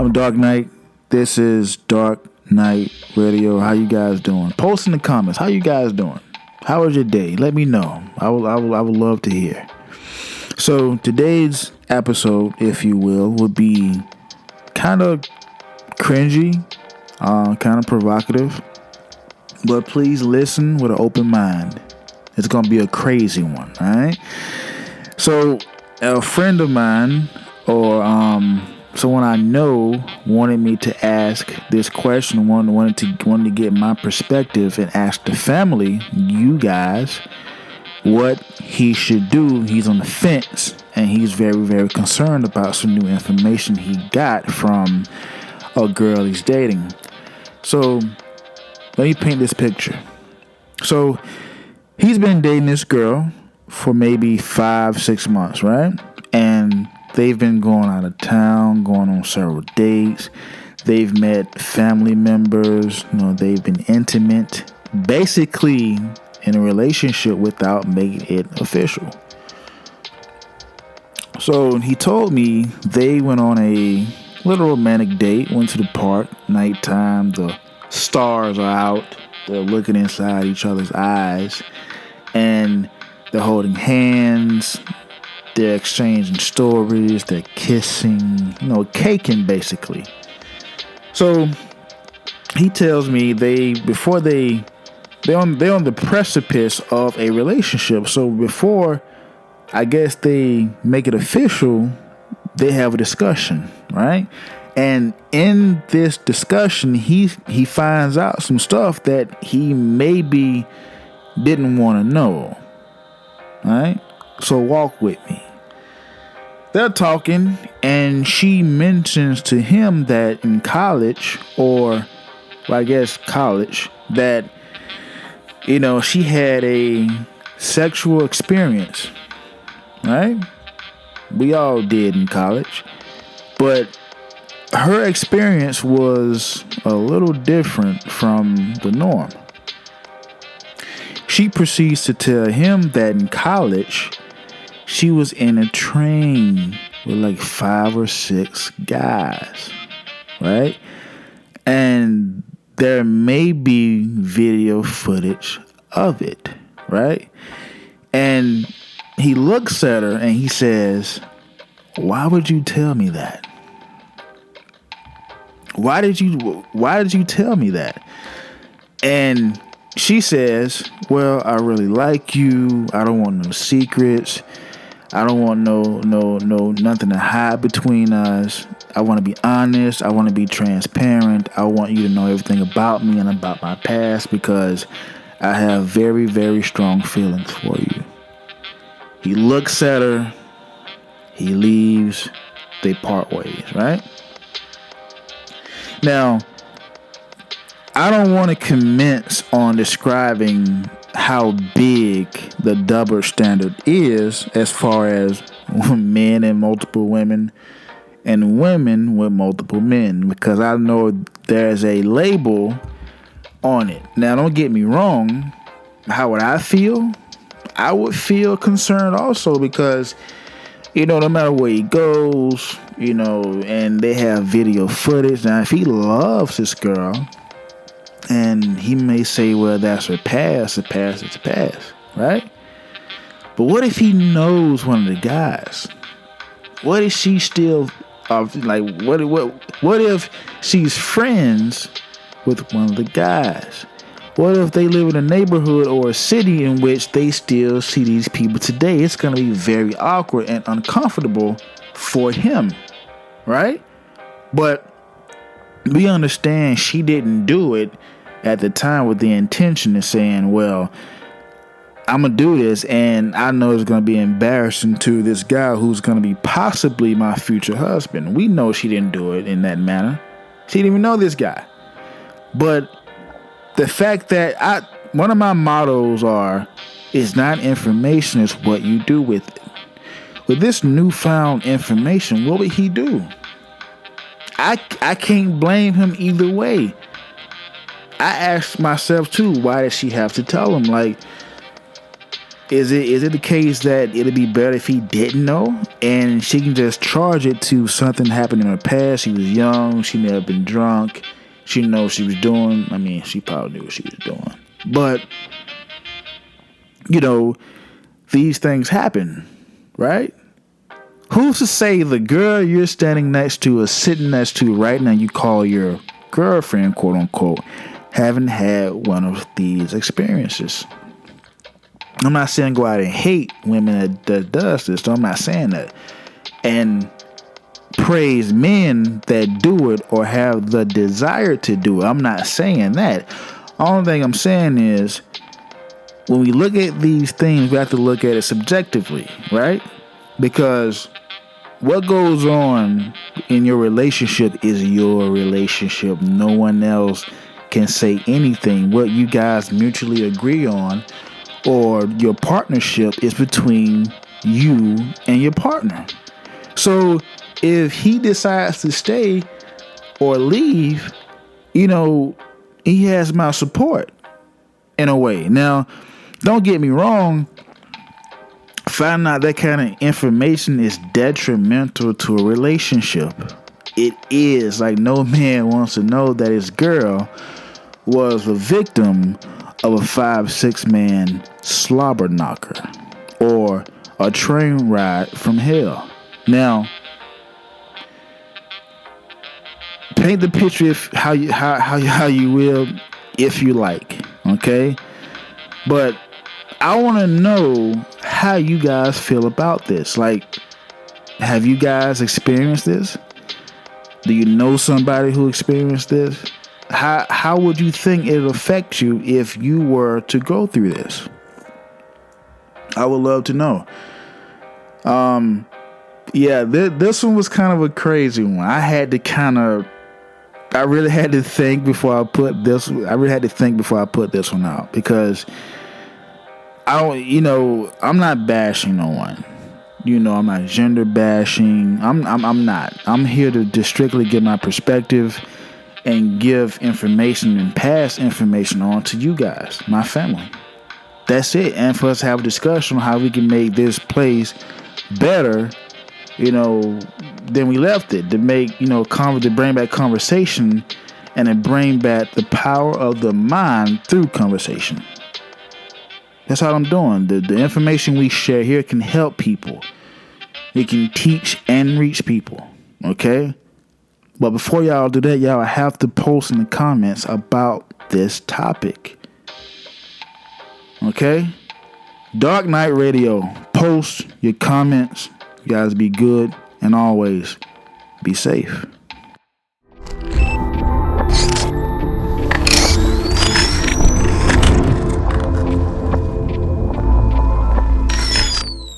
I'm Dark Knight. This is Dark Knight Radio. How you guys doing? Post in the comments. How you guys doing? How was your day? Let me know. I would love to hear. So today's episode, if you will, would be kind of cringy, kind of provocative, but please listen with an open mind. It's gonna be a crazy one, all right? So a friend of mine, or someone I know, wanted me to ask this question. Wanted to get my perspective and ask the family, you guys, what he should do. He's on the fence, and he's very, very concerned about some new information he got from a girl he's dating. So let me paint this picture. So he's been dating this girl for maybe 5-6 months, right? And they've been going out of town, going on several dates. They've met family members. They've been intimate, basically in a relationship without making it official. So he told me they went on a little romantic date, went to the park, nighttime, the stars are out, they're looking inside each other's eyes, and they're holding hands, they're exchanging stories, they're kissing, caking basically. So he tells me they're on the precipice of a relationship. So before, I guess, they make it official, they have a discussion, right? And in this discussion, he finds out some stuff that he maybe didn't want to know, right? So walk with me. They're talking, and she mentions to him that in college, college, that, she had a sexual experience, right? We all did in college. But her experience was a little different from the norm. She proceeds to tell him that in college, she was in a train with like 5 or 6 guys, right? And there may be video footage of it, right? And he looks at her and he says, "Why would you tell me that? Why did you tell me that?" And she says, "Well, I really like you. I don't want no secrets. I don't want no nothing to hide between us. I want to be honest. I want to be transparent. I want you to know everything about me and about my past because I have very, very strong feelings for you." He looks at her. He leaves. They part ways, right? Now, I don't want to commence on describing how big the double standard is as far as men and multiple women and women with multiple men, because I know there's a label on it. Now, don't get me wrong. How would I feel? I would feel concerned also because, no matter where he goes, and they have video footage. Now, if he loves this girl, and he may say, well, that's her past. The past is the past, right? But what if he knows one of the guys? What if she still, what if she's friends with one of the guys? What if they live in a neighborhood or a city in which they still see these people today? It's going to be very awkward and uncomfortable for him, right? But we understand she didn't do it at the time with the intention of saying, well, I'm going to do this, and I know it's going to be embarrassing to this guy who's going to be possibly my future husband. We know she didn't do it in that manner. She didn't even know this guy. But the fact that one of my mottos is not information, it's what you do with it. With this newfound information, what would he do? I can't blame him either way. I asked myself too, why did she have to tell him? Like, Is it the case that it'd be better if he didn't know and she can just charge it to something happened in her past? She was young, she may have been drunk, she didn't know what she was doing. I mean, she probably knew what she was doing. But, these things happen, right? Who's to say the girl you're standing next to or sitting next to right now, you call your girlfriend, quote unquote, haven't had one of these experiences? I'm not saying go out and hate women that does this. So I'm not saying that. And praise men that do it or have the desire to do it. I'm not saying that. Only thing I'm saying is when we look at these things, we have to look at it subjectively, right? Because what goes on in your relationship is your relationship. No one else can say anything. What you guys mutually agree on or your partnership is between you and your partner. So if he decides to stay or leave, he has my support in a way. Now, don't get me wrong. Finding out that kind of information is detrimental to a relationship. It is. Like, no man wants to know that his girl was a victim of a 5-6 man slobber knocker or a train ride from hell. Now, paint the picture how you will, if you like, okay? But I want to know how you guys feel about this. Like, have you guys experienced this? Do you know somebody who experienced this? How would you think it would affect you if you were to go through this? I would love to know. This one was kind of a crazy one. I really had to think before I put this one out, because I'm not bashing no one. I'm not gender bashing. I'm not. I'm here to just strictly give my perspective and give information and pass information on to you guys, my family. That's it. And for us to have a discussion on how we can make this place better, than we left it. To make, to bring back conversation and to bring back the power of the mind through conversation. That's all I'm doing. The information we share here can help people. It can teach and reach people. Okay? But before y'all do that, y'all have to post in the comments about this topic. Okay? Dark Night Radio. Post your comments. You guys be good and always be safe.